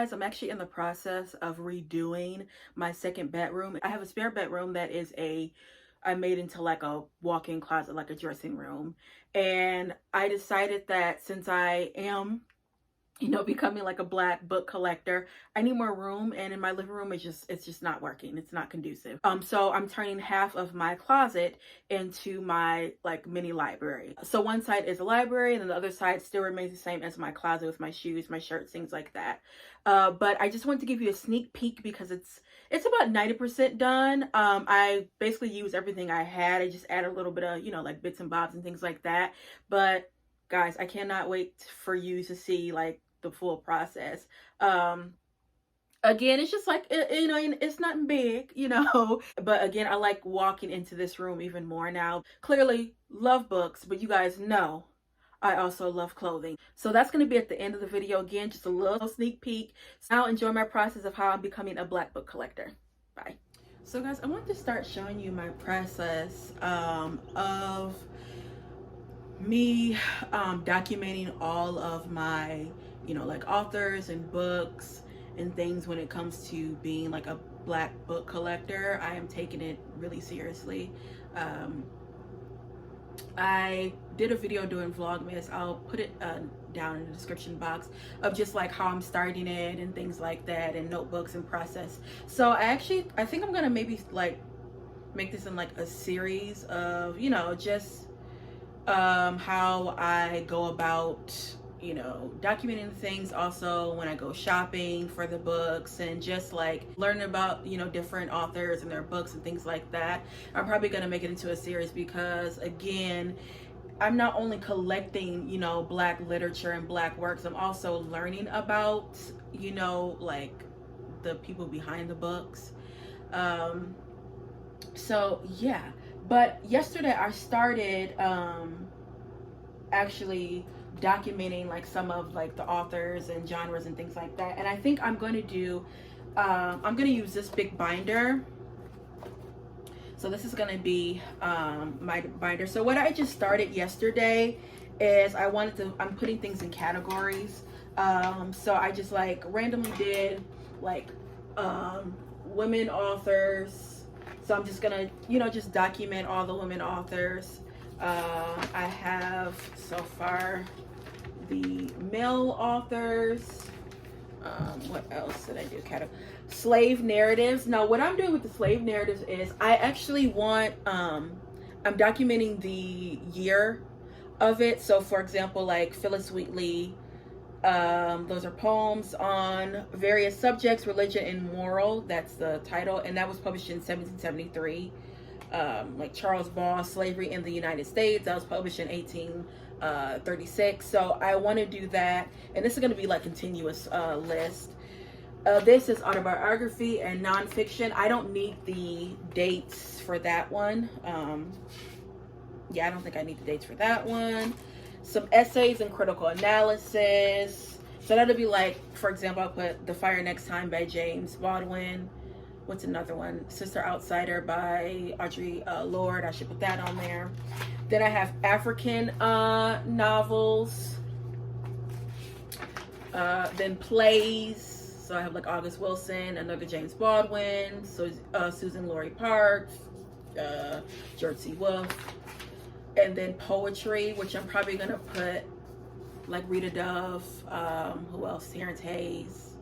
guys, I'm actually in the process of redoing my second bedroom. I have a spare bedroom that is I made into like a walk-in closet, like a dressing room. And I decided that since I am becoming like a black book collector, I need more room, and in my living room it's just not working. It's not conducive. So I'm turning half of my closet into my like mini library. So one side is a library and then the other side still remains the same as my closet with my shoes, my shirts, things like that. But I just wanted to give you a sneak peek because it's about 90% done. I basically used everything I had. I just added a little bit of, like bits and bobs and things like that. But guys, I cannot wait for you to see like the full process. Again, it's just like it's not big, but again, I like walking into this room even more now. Clearly love books, but you guys know I also love clothing. So that's going to be at the end of the video. Again, just a little sneak peek. So now enjoy my process of how I'm becoming a black book collector. Bye. So guys, I want to start showing you my process of me documenting all of my like authors and books and things when it comes to being like a black book collector. I am taking it really seriously. I did a video doing Vlogmas. I'll put it down in the description box of just like how I'm starting it and things like that, and notebooks and process. So I think I'm gonna maybe like make this in like a series of just how I go about documenting things, also when I go shopping for the books, and just like learning about different authors and their books and things like that. I'm probably going to make it into a series because again, I'm not only collecting black literature and black works, I'm also learning about like the people behind the books. So yeah. But yesterday I started actually documenting like some of like the authors and genres and things like that. And I think I'm going to do, I'm going to use this big binder. So this is going to be my binder. So what I just started yesterday is I'm putting things in categories. So I just like randomly did like women authors. So I'm just gonna, just document all the women authors. I have so far the male authors. What else did I do? Slave narratives. Now, what I'm doing with the slave narratives is I actually want, I'm documenting the year of it. So, for example, like Phyllis Wheatley. Those are poems on various subjects, religion and moral. That's the title, and that was published in 1773. Like Charles Ball, Slavery in the United States, that was published in 1836. So I want to do that, and this is going to be like continuous list. This is autobiography and nonfiction. I don't need the dates for that one. Yeah, I don't think I need the dates for that one. Some essays and critical analysis. So that'll be like, for example, I'll put The Fire Next Time by James Baldwin. What's another one? Sister Outsider by Audre Lorde. I should put that on there. Then I have African novels. Then plays. So I have like August Wilson, another James Baldwin, so Susan Laurie Parks, George C. Wolfe. And then poetry, which I'm probably gonna put like Rita Dove, who else? Terrence Hayes.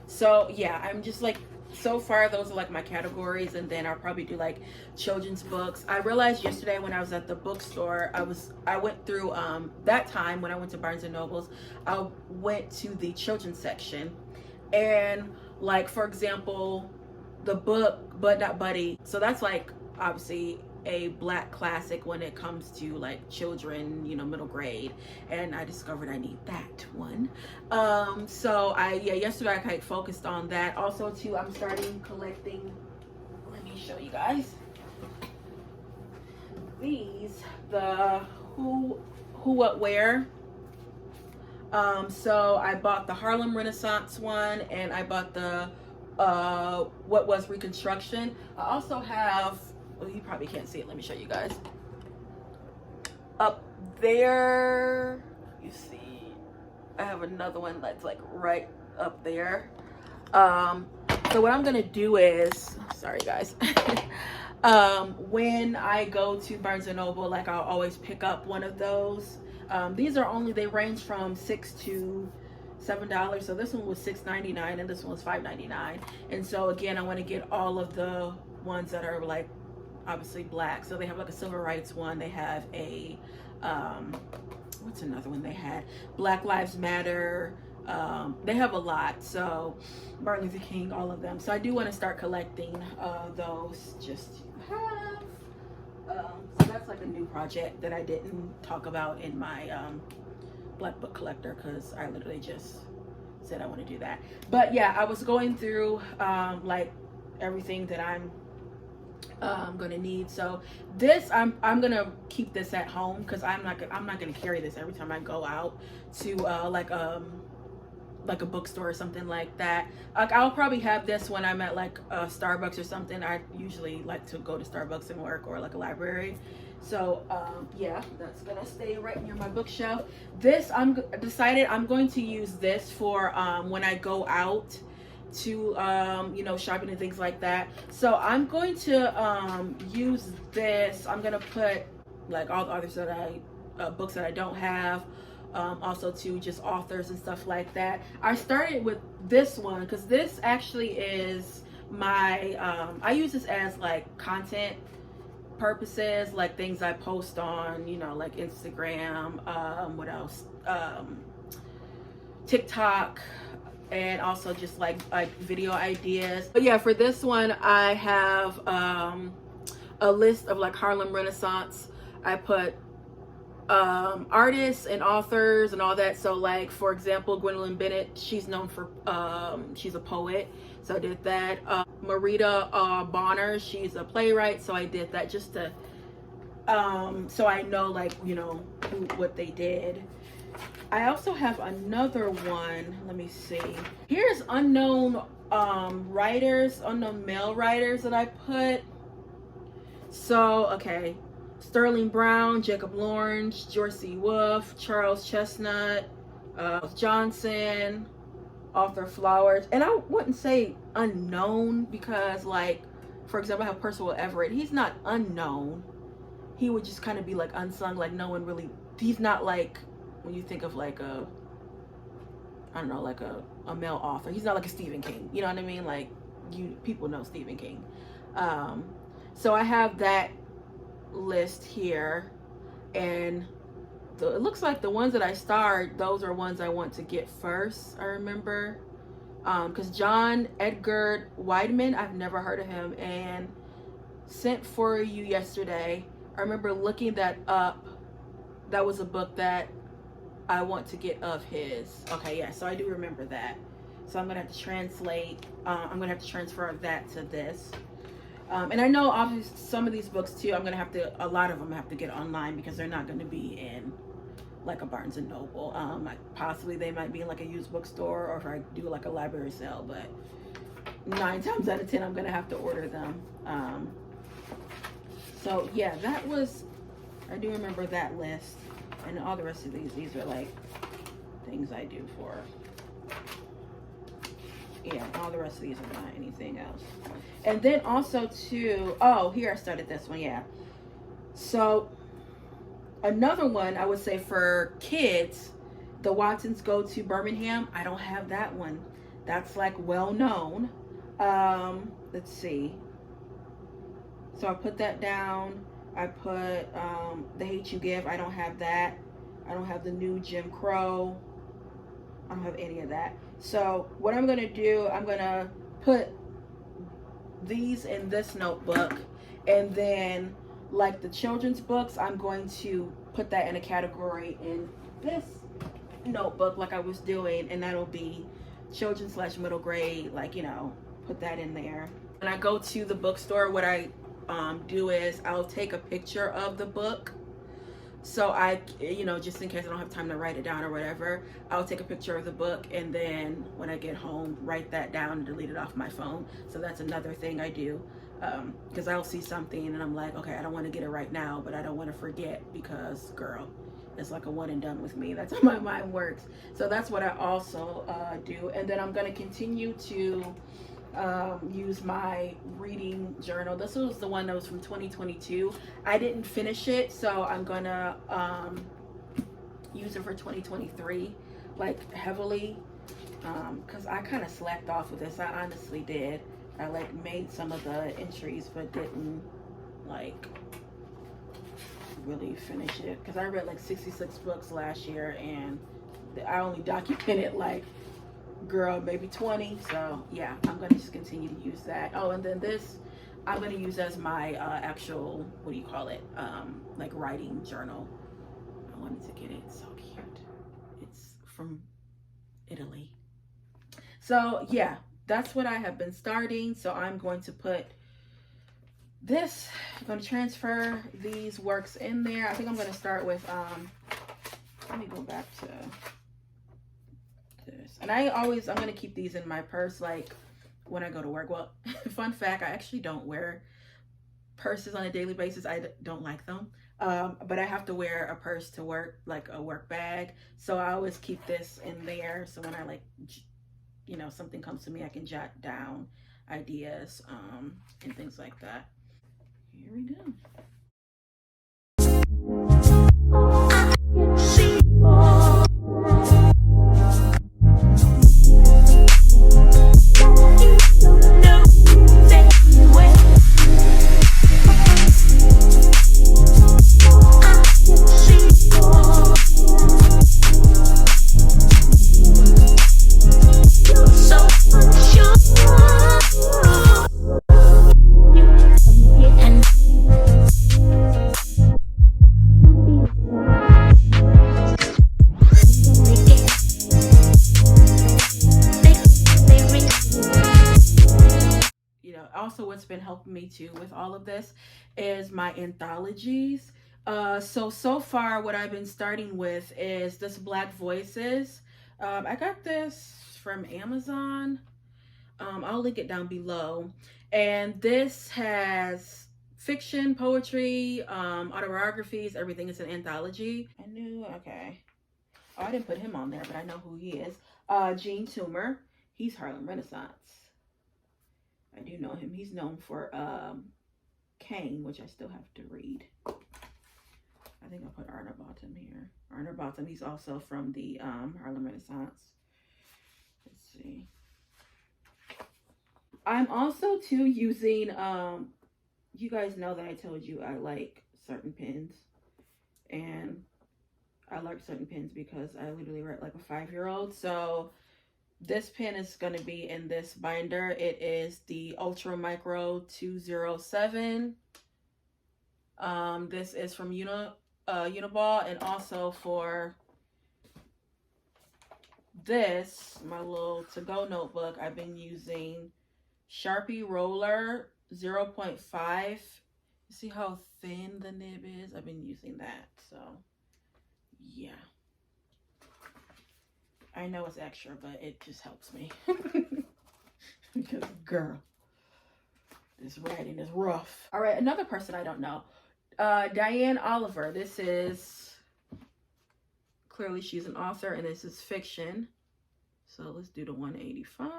So yeah, I'm just like, so far those are like my categories, and then I'll probably do like children's books. I realized yesterday when I was at the bookstore, I went through that time when I went to Barnes and Nobles, I went to the children's section, and like for example, the book But Not Buddy. So that's like obviously a black classic when it comes to like children, middle grade, and I discovered I need that one. So yesterday I kind of focused on that. Also too, I'm starting collecting, let me show you guys these, the Who What Where. So I bought the Harlem Renaissance one, and I bought the What Was Reconstruction. I also have, well, you probably can't see it, let me show you guys. Up there, you see, I have another one that's like right up there. So what I'm gonna do is, sorry guys, when I go to Barnes and Noble, like I'll always pick up one of those. These are only, they range from $6 to $7. So this one was $6.99 and this one was $5.99. And so again, I want to get all of the ones that are like obviously black. So they have like a civil rights one. They have a what's another one they had? Black Lives Matter. They have a lot. So Martin Luther King, all of them. So I do want to start collecting those just to have. So that's like a new project that I didn't talk about in my Black Book Collector, because I literally just said I want to do that. But yeah, I was going through like everything that I'm gonna need. So this I'm gonna keep this at home, because I'm not gonna carry this every time I go out to like a bookstore or something like that. Like I'll probably have this when I'm at like Starbucks or something. I usually like to go to Starbucks and work, or like a library. So yeah, that's gonna stay right near my bookshelf. This decided I'm going to use this for when I go out to you know, shopping and things like that. So I'm going to use this. I'm gonna put like all the others that I books that I don't have, also to just authors and stuff like that. I started with this one because this actually is my I use this as like content purposes, like things I post on, you know, like Instagram, what else, TikTok, and also just like video ideas. But yeah, for this one I have a list of like Harlem Renaissance. I put artists and authors and all that. So like, for example, Gwendolyn Bennett, she's known for she's a poet, so I did that. Marita Bonner, she's a playwright, so I did that just to so I know, like, you know, what they did. I also have another one. Let me see. Here's unknown writers, unknown male writers that I put. So okay, Sterling Brown, Jacob Lawrence, George C. Wolfe, Charles Chestnut, Johnson, Arthur Flowers. And I wouldn't say unknown, because like, for example, I have Percival Everett. He's not unknown. He would just kind of be like unsung, like no one really, he's not like, when you think of like a, I don't know, like a male author, he's not like a Stephen King, you know what I mean? Like, people know Stephen King. So I have that list here, and it looks like the ones that I starred, those are ones I want to get first. I remember because John Edgar Wideman, I've never heard of him, and Sent for You Yesterday, I remember looking that up. That was a book that I want to get of his. Okay, yeah, so I do remember that. So I'm gonna have to translate, I'm gonna have to transfer that to this. And I know obviously some of these books too, I'm gonna have to, a lot of them I have to get online, because they're not gonna be in like a Barnes and Noble. Like possibly they might be in like a used bookstore, or if I do like a library sale, but 9 times out of 10 I'm gonna have to order them. So yeah, that was, I do remember that list. And all the rest of these are like things I do for, yeah, all the rest of these are not anything else. And then also too, oh, here I started this one, yeah. So another one I would say for kids, The Watsons Go to Birmingham. I don't have that one. That's like well known. Let's see. So I put that down. I put The Hate You Give. I don't have that. I don't have The New Jim Crow. I don't have any of that. So what I'm gonna do, I'm gonna put these in this notebook, and then like the children's books, I'm going to put that in a category in this notebook like I was doing, and that'll be children / middle grade, like, you know, put that in there. When I go to the bookstore, what I do is I'll take a picture of the book, so I, you know, just in case I don't have time to write it down or whatever, I'll take a picture of the book, and then when I get home, write that down and delete it off my phone. So that's another thing I do, because I'll see something and I'm like, okay, I don't want to get it right now, but I don't want to forget, because girl, it's like a one and done with me. That's how my mind works. So that's what I also do. And then I'm going to continue to use my reading journal. This was the one that was from 2022. I didn't finish it, so I'm going to use it for 2023, like heavily, because I kind of slacked off with this. I honestly did. I like made some of the entries, but didn't like really finish it, because I read like 66 books last year and I only documented like, girl, maybe 20. So yeah, I'm gonna just continue to use that. Oh, and then this I'm gonna use as my actual, what do you call it, like writing journal. I wanted to get it. So cute. It's from Italy. So yeah, that's what I have been starting. So I'm going to put this, I'm going to transfer these works in there. I think I'm going to start with let me go back to this. And I'm going to keep these in my purse like when I go to work. Well, fun fact, I actually don't wear purses on a daily basis. I don't like them. But I have to wear a purse to work, like a work bag. So I always keep this in there. So when I like, you know, something comes to me, I can jot down ideas and things like that. Here we go. Also, what's been helping me too with all of this is my anthologies. So far what I've been starting with is this Black Voices. I got this from Amazon. I'll link it down below. And this has fiction, poetry, autobiographies, everything. It's an anthology. I knew, okay. Oh, I didn't put him on there, but I know who he is. Gene Toomer. He's Harlem Renaissance. I do know him. He's known for Kane, which I still have to read. I think I'll put Arna Bottom here. Arna Bottom, he's also from the Harlem Renaissance. Let's see. I'm also too using, you guys know that I told you I like certain pens. And I like certain pens because I literally write like a 5-year-old. So this pen is going to be in this binder. It is the Ultra Micro 207. This is from Uniball. And also for this, my little to-go notebook, I've been using Sharpie Roller 0.5. You see how thin the nib is? I've been using that. So, yeah. I know it's extra, but it just helps me. Because, girl, this writing is rough. All right, another person I don't know. Diane Oliver. This is, clearly she's an author, and this is fiction. So let's do the 185.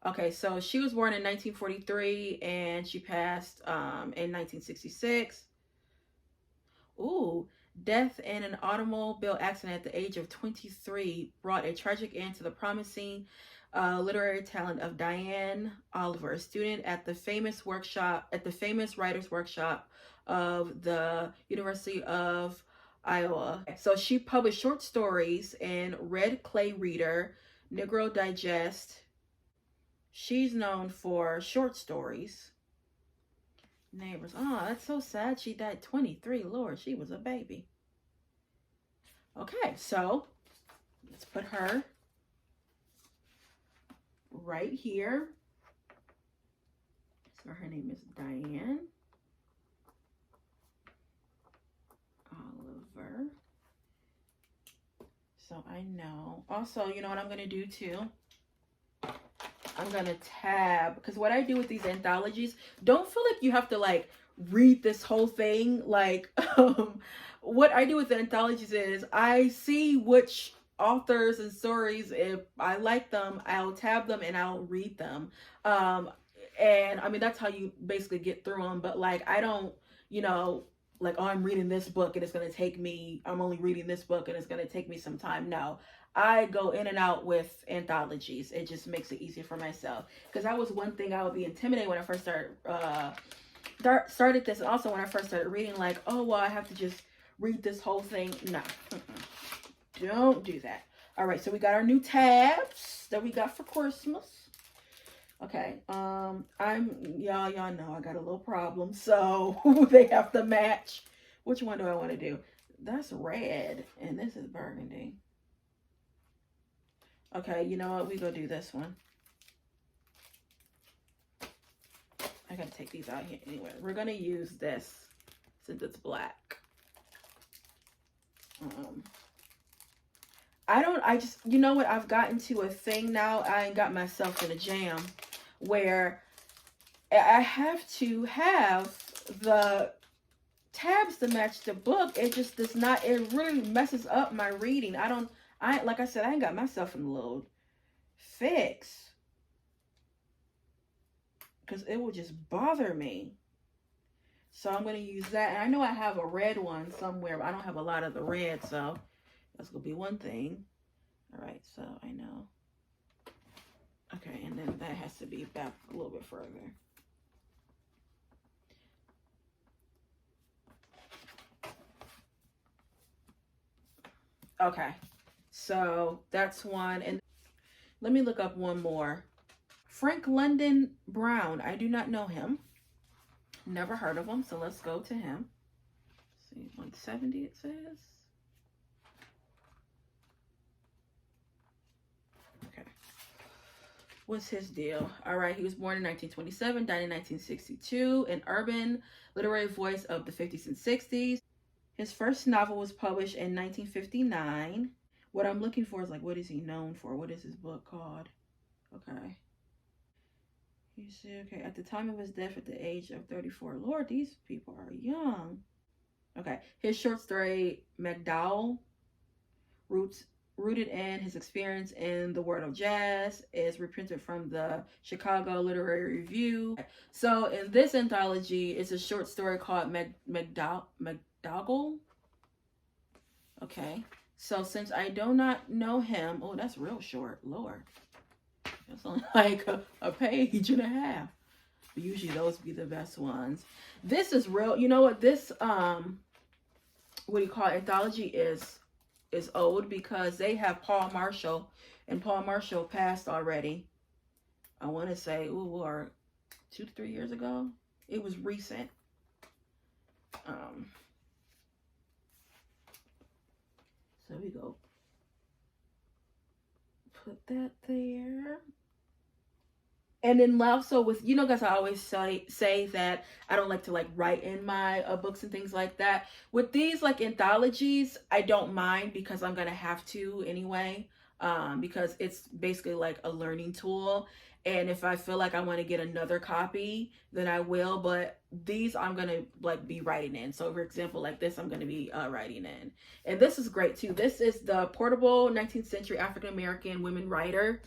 Okay, so she was born in 1943, and she passed in 1966. Ooh. Death in an automobile accident at the age of 23 brought a tragic end to the promising literary talent of Diane Oliver, a student at the famous writers workshop of the University of Iowa. So she published short stories in Red Clay Reader, Negro Digest. She's known for short stories. Neighbors. Oh, that's so sad. She died 23. Lord, she was a baby. Okay, so let's put her right here. So her name is Diane Oliver. So I know. Also, you know what I'm going to do too? I'm going to tab, because what I do with these anthologies, don't feel like you have to like read this whole thing. Like, what I do with the anthologies is I see which authors and stories, if I like them, I'll tab them and I'll read them. Um, and I mean, that's how you basically get through them. But like, I don't, you know, like, oh, I'm reading this book and it's going to take me, I'm only reading this book and it's going to take me some time. No, I go in and out with anthologies. It just makes it easier for myself. Because that was one thing I would be intimidated when I first started this. And also when I first started reading, like, oh, well, I have to just read this whole thing. No, don't do that. All right, so we got our new tabs that we got for Christmas. Okay, y'all know I got a little problem, so they have to match. Which one do I want to do? That's red, and this is burgundy. Okay, you know what? We go do this one. I gotta take these out here anyway. We're gonna use this since it's black. You know what? I've gotten to a thing now. I ain't got myself in a jam where I have to have the tabs to match the book. It just does not, it really messes up my reading. Like I said, I ain't got myself in a little fix because it will just bother me. So I'm going to use that. And I know I have a red one somewhere, but I don't have a lot of the red, so that's going to be one thing. All right, so I know. Okay, and then that has to be back a little bit further. Okay, so that's one. And let me look up one more. Frank London Brown. I do not know him. Never heard of him, so let's go to him. Let's see, 170 it says. Okay. What's his deal? All right, he was born in 1927, died in 1962, an urban literary voice of the 50s and 60s. His first novel was published in 1959. What I'm looking for is like, what is he known for? What is his book called? Okay. You see, okay, at the time of his death at the age of 34. Lord, these people are young. Okay, his short story, McDowell, rooted in his experience in the world of jazz, is reprinted from the Chicago Literary Review. So in this anthology, it's a short story called McDowell. Okay, so since I do not know him, oh, that's real short, Lord. It's only like a page and a half. But usually those be the best ones. This is real. You know what? This what do you call it? Anthology is old because they have Paul Marshall, and Paul Marshall passed already. I want to say, or 2 to 3 years ago. It was recent. So we go. Put that there. And then also with, you know, guys, I always say that I don't like to like write in my books and things like that. With these like anthologies, I don't mind because I'm going to have to anyway, because it's basically like a learning tool. And if I feel like I want to get another copy, then I will. But these I'm going to like be writing in. So for example, like this, I'm going to be writing in. And this is great too. This is the Portable 19th Century African-American Women Writer.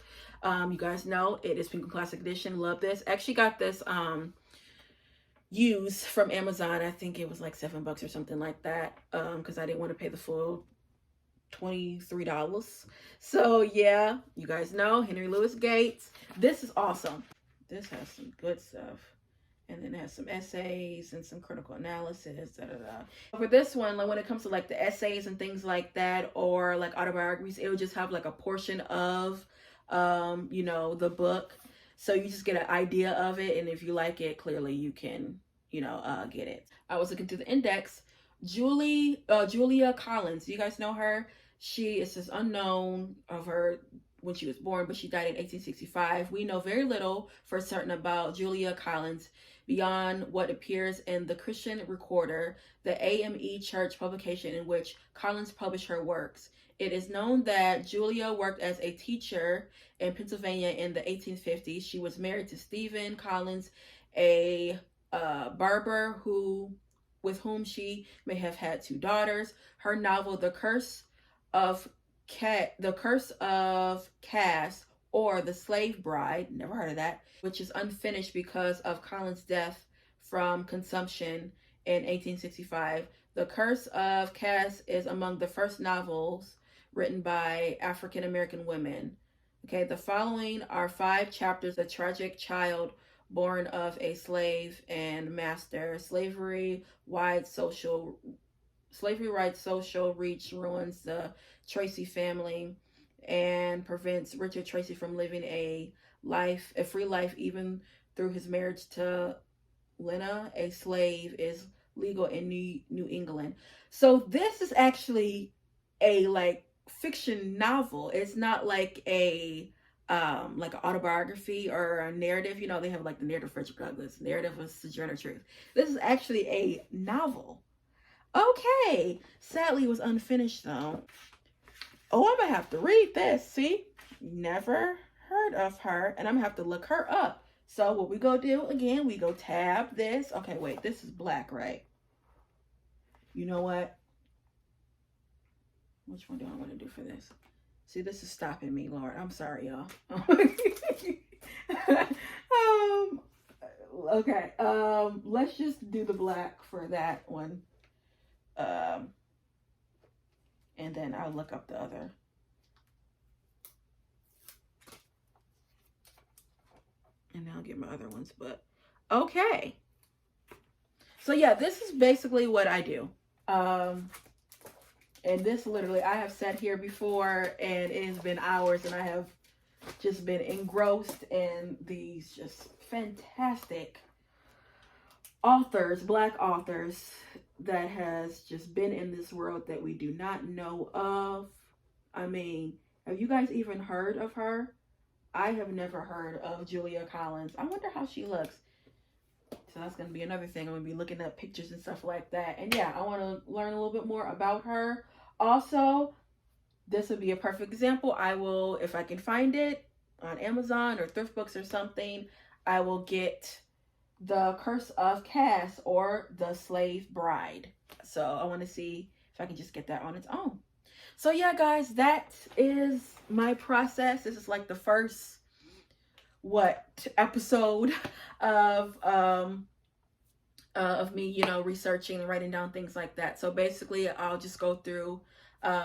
You guys know it is Penguin Classic Edition. Love this. Actually got this used from Amazon. I think it was like $7 or something like that. Because I didn't want to pay the full $23. So yeah, you guys know Henry Louis Gates. This is awesome. This has some good stuff. And then it has some essays and some critical analysis. For this one, like when it comes to like the essays and things like that, or like autobiographies, it would just have like a portion of you know, the book, so you just get an idea of it, and if you like it, clearly you can, you know, get it. I was looking through the index. Julia Collins, you guys know her? She is just unknown of her when she was born, but she died in 1865. We know very little for certain about Julia Collins beyond what appears in the Christian Recorder, the AME Church publication in which Collins published her works. It is known that Julia worked as a teacher in Pennsylvania in the 1850s. She was married to Stephen Collins, a Barber, with whom she may have had 2 daughters. Her novel, The Curse of Cass, or The Slave Bride, never heard of that, which is unfinished because of Colin's death from consumption in 1865. The Curse of Cass is among the first novels written by African American women. Okay, the following are 5 chapters: The Tragic Child Born of a Slave and Master, Slavery Wide Social Reach ruins the Tracy family and prevents Richard Tracy from living a free life, even through his marriage to Lena, a slave, is legal in New England. So this is actually a like fiction novel. It's not like like an autobiography or a narrative. You know, they have like the narrative of Frederick Douglass, narrative of Sojourner Truth. This is actually a novel. Okay. Sadly, it was unfinished though. Oh, I'm gonna have to read this. See? Never heard of her, and I'm gonna have to look her up. So what we go do again, we go tab this. Okay, wait, this is black, right? You know what? Which one do I want to do for this? See, this is stopping me, Lord. I'm sorry, y'all. Okay. Let's just do the black for that one. And then I'll look up the other. And I'll get my other ones, but okay. So yeah, this is basically what I do. And this literally, I have sat here before and it has been hours and I have just been engrossed in these just fantastic authors, black authors that has just been in this world that we do not know of. I mean, have you guys even heard of her? I have never heard of Julia Collins. I wonder how she looks. So that's going to be another thing. I'm going to be looking at pictures and stuff like that. And yeah, I want to learn a little bit more about her. Also, this would be a perfect example. I will, if I can find it on Amazon or thrift books or something, I will get The Curse of Cass or The Slave Bride. So I want to see if I can just get that on its own. So yeah, guys, that is my process. This is like the first episode of me, you know, researching and writing down things like that. So basically, I'll just go through,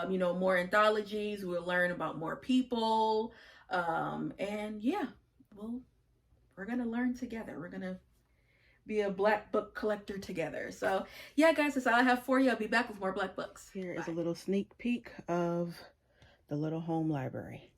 you know, more anthologies. We'll learn about more people, and yeah, we're gonna learn together. We're gonna be a black book collector together. So yeah, guys, that's all I have for you. I'll be back with more black books. Here is a little sneak peek of the little home library.